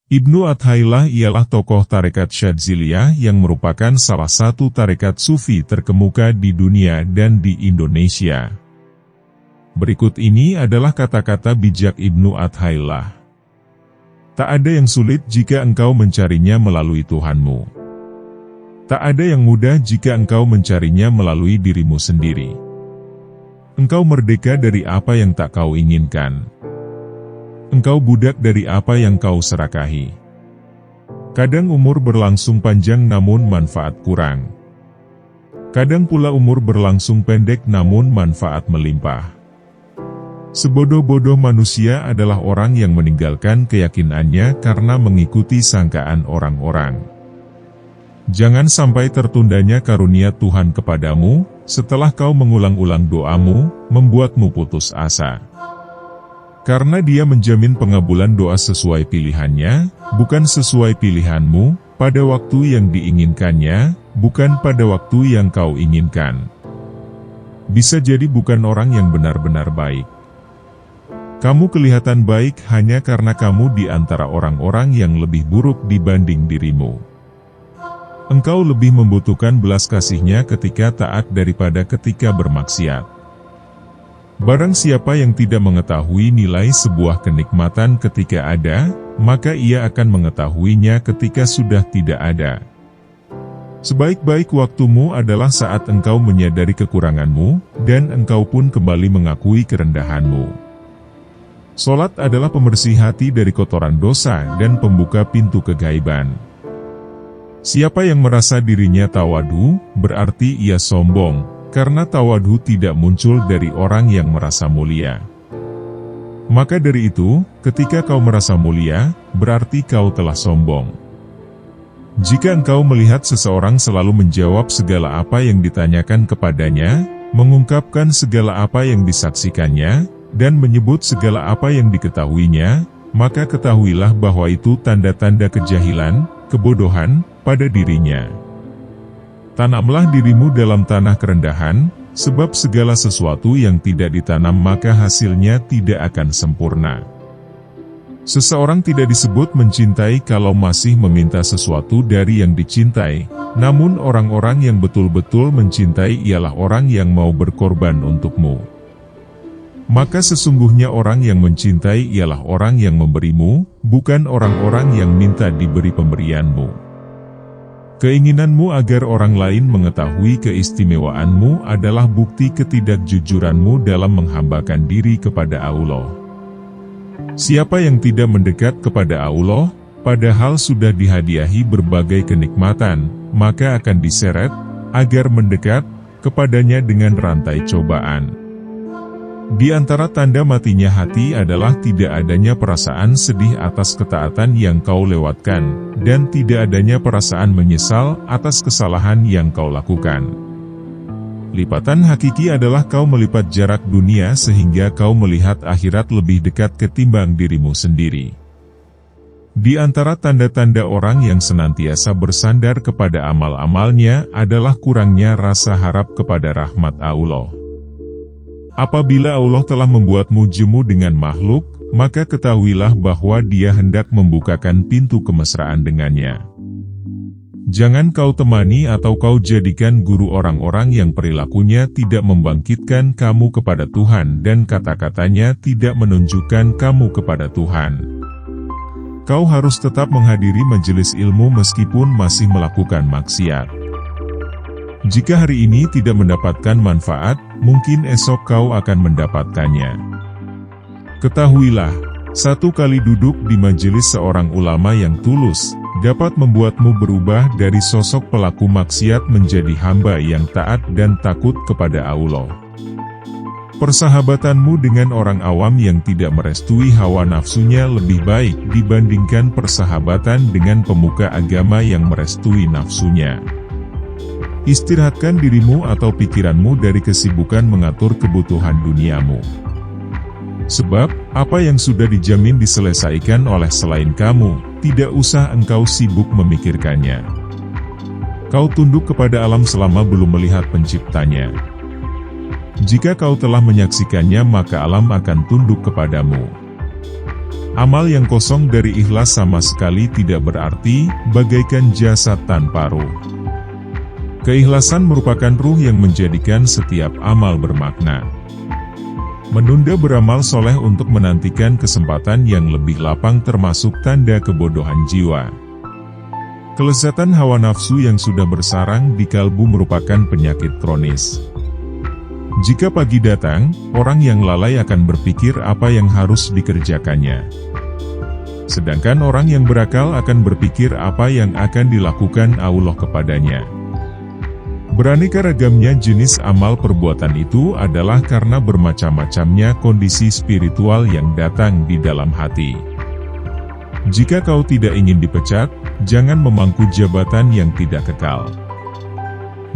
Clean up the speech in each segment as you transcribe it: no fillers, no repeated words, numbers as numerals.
Ibnu Athaillah ialah tokoh tarekat Syadziliyah yang merupakan salah satu tarekat sufi terkemuka di dunia dan di Indonesia. Berikut ini adalah kata-kata bijak Ibnu Athaillah. Tak ada yang sulit jika engkau mencarinya melalui Tuhanmu. Tak ada yang mudah jika engkau mencarinya melalui dirimu sendiri. Engkau merdeka dari apa yang tak kau inginkan. Engkau budak dari apa yang kau serakahi. Kadang umur berlangsung panjang namun manfaat kurang. Kadang pula umur berlangsung pendek namun manfaat melimpah. Sebodoh-bodoh manusia adalah orang yang meninggalkan keyakinannya karena mengikuti sangkaan orang-orang. Jangan sampai tertundanya karunia Tuhan kepadamu, setelah kau mengulang-ulang doamu, membuatmu putus asa. Karena Dia menjamin pengabulan doa sesuai pilihannya, bukan sesuai pilihanmu, pada waktu yang diinginkannya, bukan pada waktu yang kau inginkan. Bisa jadi bukan orang yang benar-benar baik. Kamu kelihatan baik hanya karena kamu di antara orang-orang yang lebih buruk dibanding dirimu. Engkau lebih membutuhkan belas kasih-Nya ketika taat daripada ketika bermaksiat. Barang siapa yang tidak mengetahui nilai sebuah kenikmatan ketika ada, maka ia akan mengetahuinya ketika sudah tidak ada. Sebaik-baik waktumu adalah saat engkau menyadari kekuranganmu, dan engkau pun kembali mengakui kerendahanmu. Salat adalah pembersih hati dari kotoran dosa dan pembuka pintu kegaiban. Siapa yang merasa dirinya tawadu, berarti ia sombong. Karena tawadu tidak muncul dari orang yang merasa mulia. Maka dari itu, ketika kau merasa mulia, berarti kau telah sombong. Jika engkau melihat seseorang selalu menjawab segala apa yang ditanyakan kepadanya, mengungkapkan segala apa yang disaksikannya, dan menyebut segala apa yang diketahuinya, maka ketahuilah bahwa itu tanda-tanda kejahilan, kebodohan, pada dirinya. Tanamlah dirimu dalam tanah kerendahan, sebab segala sesuatu yang tidak ditanam maka hasilnya tidak akan sempurna. Seseorang tidak disebut mencintai kalau masih meminta sesuatu dari yang dicintai, namun orang-orang yang betul-betul mencintai ialah orang yang mau berkorban untukmu. Maka sesungguhnya orang yang mencintai ialah orang yang memberimu, bukan orang-orang yang minta diberi pemberianmu. Keinginanmu agar orang lain mengetahui keistimewaanmu adalah bukti ketidakjujuranmu dalam menghambakan diri kepada Allah. Siapa yang tidak mendekat kepada Allah, padahal sudah dihadiahi berbagai kenikmatan, maka akan diseret, agar mendekat, kepadanya dengan rantai cobaan. Di antara tanda matinya hati adalah tidak adanya perasaan sedih atas ketaatan yang kau lewatkan, dan tidak adanya perasaan menyesal atas kesalahan yang kau lakukan. Lipatan hakiki adalah kau melipat jarak dunia sehingga kau melihat akhirat lebih dekat ketimbang dirimu sendiri. Di antara tanda-tanda orang yang senantiasa bersandar kepada amal-amalnya adalah kurangnya rasa harap kepada rahmat Allah. Apabila Allah telah membuatmu jemu dengan makhluk, maka ketahuilah bahwa Dia hendak membukakan pintu kemesraan dengannya. Jangan kau temani atau kau jadikan guru orang-orang yang perilakunya tidak membangkitkan kamu kepada Tuhan dan kata-katanya tidak menunjukkan kamu kepada Tuhan. Kau harus tetap menghadiri majelis ilmu meskipun masih melakukan maksiat. Jika hari ini tidak mendapatkan manfaat, mungkin esok kau akan mendapatkannya. Ketahuilah, satu kali duduk di majelis seorang ulama yang tulus, dapat membuatmu berubah dari sosok pelaku maksiat menjadi hamba yang taat dan takut kepada Allah. Persahabatanmu dengan orang awam yang tidak merestui hawa nafsunya lebih baik dibandingkan persahabatan dengan pemuka agama yang merestui nafsunya. Istirahatkan dirimu atau pikiranmu dari kesibukan mengatur kebutuhan duniamu. Sebab, apa yang sudah dijamin diselesaikan oleh selain kamu, tidak usah engkau sibuk memikirkannya. Kau tunduk kepada alam selama belum melihat penciptanya. Jika kau telah menyaksikannya maka alam akan tunduk kepadamu. Amal yang kosong dari ikhlas sama sekali tidak berarti, bagaikan jasad tanpa ruh. Keikhlasan merupakan ruh yang menjadikan setiap amal bermakna. Menunda beramal soleh untuk menantikan kesempatan yang lebih lapang termasuk tanda kebodohan jiwa. Kelezatan hawa nafsu yang sudah bersarang di kalbu merupakan penyakit kronis. Jika pagi datang, orang yang lalai akan berpikir apa yang harus dikerjakannya. Sedangkan orang yang berakal akan berpikir apa yang akan dilakukan Allah kepadanya. Beraneka ragamnya jenis amal perbuatan itu adalah karena bermacam-macamnya kondisi spiritual yang datang di dalam hati. Jika kau tidak ingin dipecat, jangan memangku jabatan yang tidak kekal.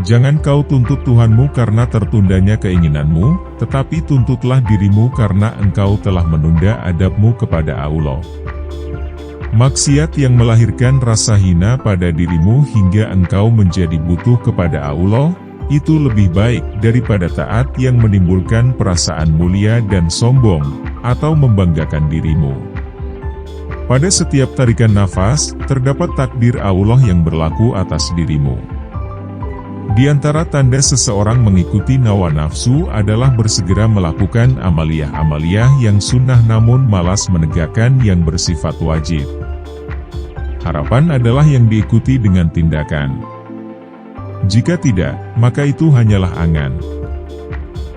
Jangan kau tuntut Tuhanmu karena tertundanya keinginanmu, tetapi tuntutlah dirimu karena engkau telah menunda adabmu kepada Allah. Maksiat yang melahirkan rasa hina pada dirimu hingga engkau menjadi butuh kepada Allah, itu lebih baik daripada taat yang menimbulkan perasaan mulia dan sombong, atau membanggakan dirimu. Pada setiap tarikan nafas, terdapat takdir Allah yang berlaku atas dirimu. Di antara tanda seseorang mengikuti hawa nafsu adalah bersegera melakukan amaliyah-amaliyah yang sunnah namun malas menegakkan yang bersifat wajib. Harapan adalah yang diikuti dengan tindakan. Jika tidak, maka itu hanyalah angan.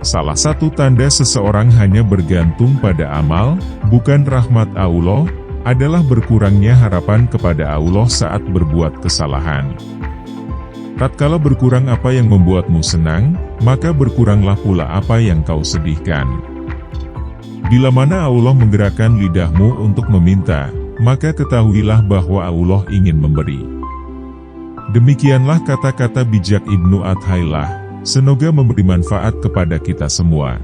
Salah satu tanda seseorang hanya bergantung pada amal, bukan rahmat Allah, adalah berkurangnya harapan kepada Allah saat berbuat kesalahan. Tatkala berkurang apa yang membuatmu senang, maka berkuranglah pula apa yang kau sedihkan. Bila mana Allah menggerakkan lidahmu untuk meminta, maka ketahuilah bahwa Allah ingin memberi. Demikianlah kata-kata bijak Ibnu Athaillah, semoga memberi manfaat kepada kita semua.